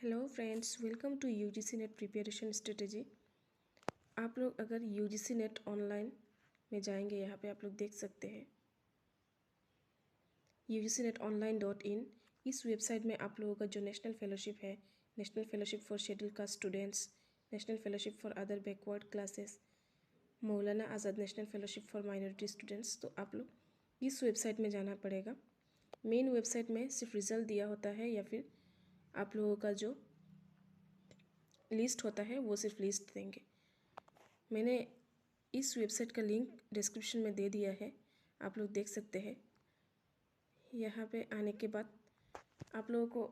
Hello friends, welcome to UGC NET preparation strategy. आप लोग अगर यूजीसी नेट ऑनलाइन में जाएंगे, यहाँ पे आप लोग देख सकते हैं UGCNetOnline.in। इस वेबसाइट में आप लोगों का जो नेशनल फेलोशिप है, national fellowship for schedule caste students, national fellowship for other backward classes, Maulana Azad national fellowship for minority students, तो आप लोग इस वेबसाइट में जाना पड़ेगा। मेन वेबसाइट में सिर्फ रिज़ल्ट दिया होता है या फिर आप लोगों का जो लिस्ट होता है वो सिर्फ लिस्ट देंगे। मैंने इस वेबसाइट का लिंक डिस्क्रिप्शन में दे दिया है, आप लोग देख सकते हैं। यहाँ पे आने के बाद आप लोगों को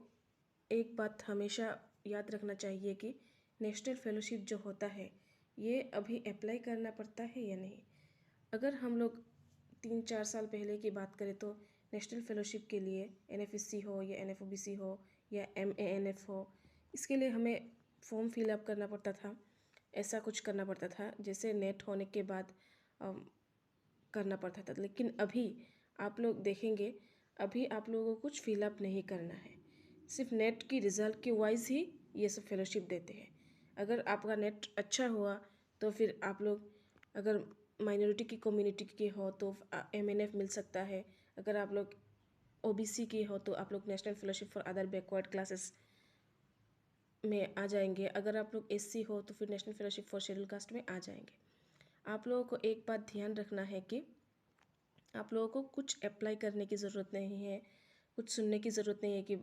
एक बात हमेशा याद रखना चाहिए कि नेशनल फेलोशिप जो होता है ये अभी अप्लाई करना पड़ता है या नहीं। अगर हम लोग 3-4 साल पहले की बात करें तो नेशनल फेलोशिप के लिए NFSC हो या NFOBC हो या MANF हो, इसके लिए हमें फॉर्म फिलअप करना पड़ता था, ऐसा कुछ करना पड़ता था जैसे नेट होने के बाद करना पड़ता था। लेकिन अभी आप लोग देखेंगे, अभी आप लोगों को कुछ फिलअप नहीं करना है, सिर्फ नेट की रिज़ल्ट के वाइज ही ये सब फेलोशिप देते हैं। अगर आपका नेट अच्छा हुआ तो फिर आप लोग अगर माइनॉरिटी की कम्युनिटी के हो तो MNF मिल सकता है। अगर आप लोग OBC की हो तो आप लोग national fellowship for other backward classes में आ जाएंगे। अगर आप लोग SC हो तो फिर national fellowship for schedule cast में आ जाएंगे। आप लोगों को एक बात ध्यान रखना है कि आप लोगों को कुछ अप्लाई करने की ज़रूरत नहीं है, कुछ सुनने की ज़रूरत नहीं है कि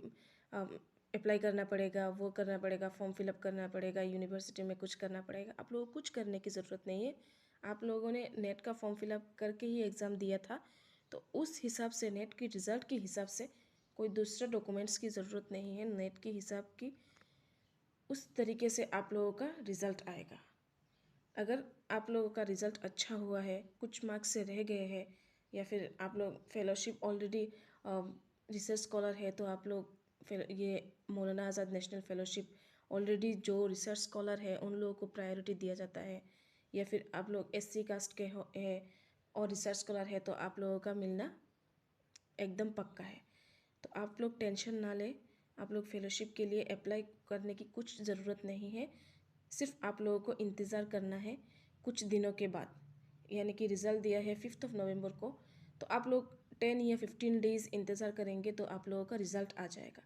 अप्लाई करना पड़ेगा, वो करना पड़ेगा, फॉर्म फिलअप करना पड़ेगा, यूनिवर्सिटी में कुछ करना पड़ेगा। आप लोगों को कुछ करने की ज़रूरत नहीं है। आप लोगों ने नेट का फॉर्म फिलअप करके ही एग्ज़ाम दिया था, तो उस हिसाब से नेट की रिज़ल्ट के हिसाब से कोई दूसरा डॉक्यूमेंट्स की ज़रूरत नहीं है। नेट के हिसाब की उस तरीके से आप लोगों का रिज़ल्ट आएगा। अगर आप लोगों का रिज़ल्ट अच्छा हुआ है, कुछ मार्क्स से रह गए हैं, या फिर आप लोग फेलोशिप ऑलरेडी रिसर्च स्कॉलर है तो आप लोग फिर ये मौलाना आज़ाद नेशनल फेलोशिप ऑलरेडी जो रिसर्च स्कॉलर है उन लोगों को प्रायोरिटी दिया जाता है, या फिर आप लोग SC कास्ट के हो है और रिसर्च स्कॉलर है तो आप लोगों का मिलना एकदम पक्का है। तो आप लोग टेंशन ना लें, आप लोग फेलोशिप के लिए अप्लाई करने की कुछ ज़रूरत नहीं है। सिर्फ आप लोगों को इंतज़ार करना है कुछ दिनों के बाद, यानी कि रिज़ल्ट दिया है 5 नवंबर को, तो आप लोग 10 या 15 डेज़ इंतज़ार करेंगे तो आप लोगों का रिज़ल्ट आ जाएगा।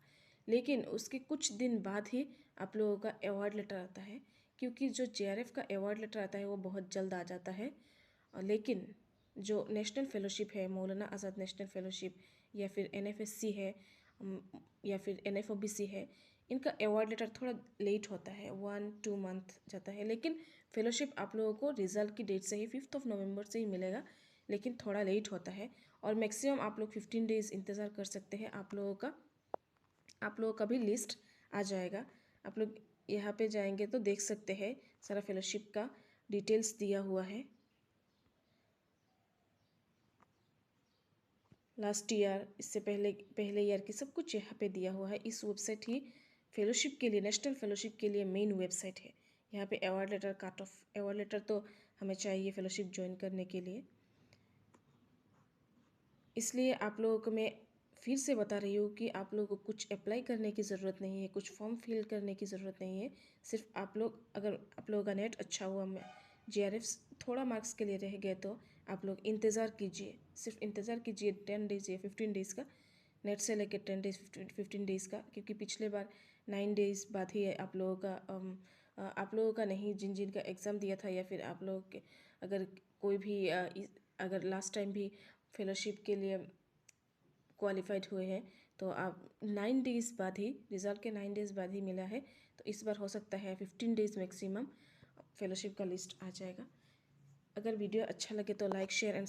लेकिन उसके कुछ दिन बाद ही आप लोगों का अवार्ड लेटर आता है, क्योंकि जो JRF का अवार्ड लेटर आता है वो बहुत जल्द आ जाता है। लेकिन जो नेशनल फेलोशिप है, मौलाना आज़ाद नेशनल फेलोशिप या फिर NFSC है या फिर NFOBC है, इनका अवार्ड लेटर थोड़ा लेट होता है, 1-2 मंथ जाता है। लेकिन फेलोशिप आप लोगों को रिज़ल्ट की डेट से ही 5 नवंबर से ही मिलेगा, लेकिन थोड़ा लेट होता है। और मैक्सिमम आप लोग 15 डेज़ इंतज़ार कर सकते हैं, आप लोगों का भी लिस्ट आ जाएगा। आप लोग यहाँ पे जाएंगे तो देख सकते हैं सारा फेलोशिप का डिटेल्स दिया हुआ है, लास्ट ईयर, इससे पहले ईयर की सब कुछ यहाँ पे दिया हुआ है। इस वेबसाइट ही फेलोशिप के लिए, नेशनल फेलोशिप के लिए मेन वेबसाइट है। यहाँ पे award letter, cut off award letter तो हमें चाहिए फेलोशिप ज्वाइन करने के लिए, इसलिए आप लोगों को मैं फिर से बता रही हूँ कि आप लोगों को कुछ अप्लाई करने की ज़रूरत नहीं है, कुछ फॉर्म फिल करने की ज़रूरत नहीं है। सिर्फ आप लोग, अगर आप लोगों का नेट अच्छा हुआ, JRF थोड़ा मार्क्स के लिए रह गए तो आप लोग इंतज़ार कीजिए, सिर्फ इंतज़ार कीजिए 10 डेज़ या 15 डेज़ का, नेट से लेकर 10 डेज़ 15 डेज़ का। क्योंकि पिछले बार 9 डेज़ बाद ही आप लोगों का आप लोगों का नहीं, जिन जिन का एग्ज़ाम दिया था, या फिर आप लोग के अगर कोई भी अगर लास्ट टाइम भी फेलोशिप के लिए क्वालिफाइड हुए हैं तो आप 9 डेज़ बाद ही, रिज़ल्ट के 9 डेज़ बाद ही मिला है, तो इस बार हो सकता है 15 डेज़ मैक्सिमम फेलोशिप का लिस्ट आ जाएगा। अगर वीडियो अच्छा लगे तो लाइक, शेयर एंड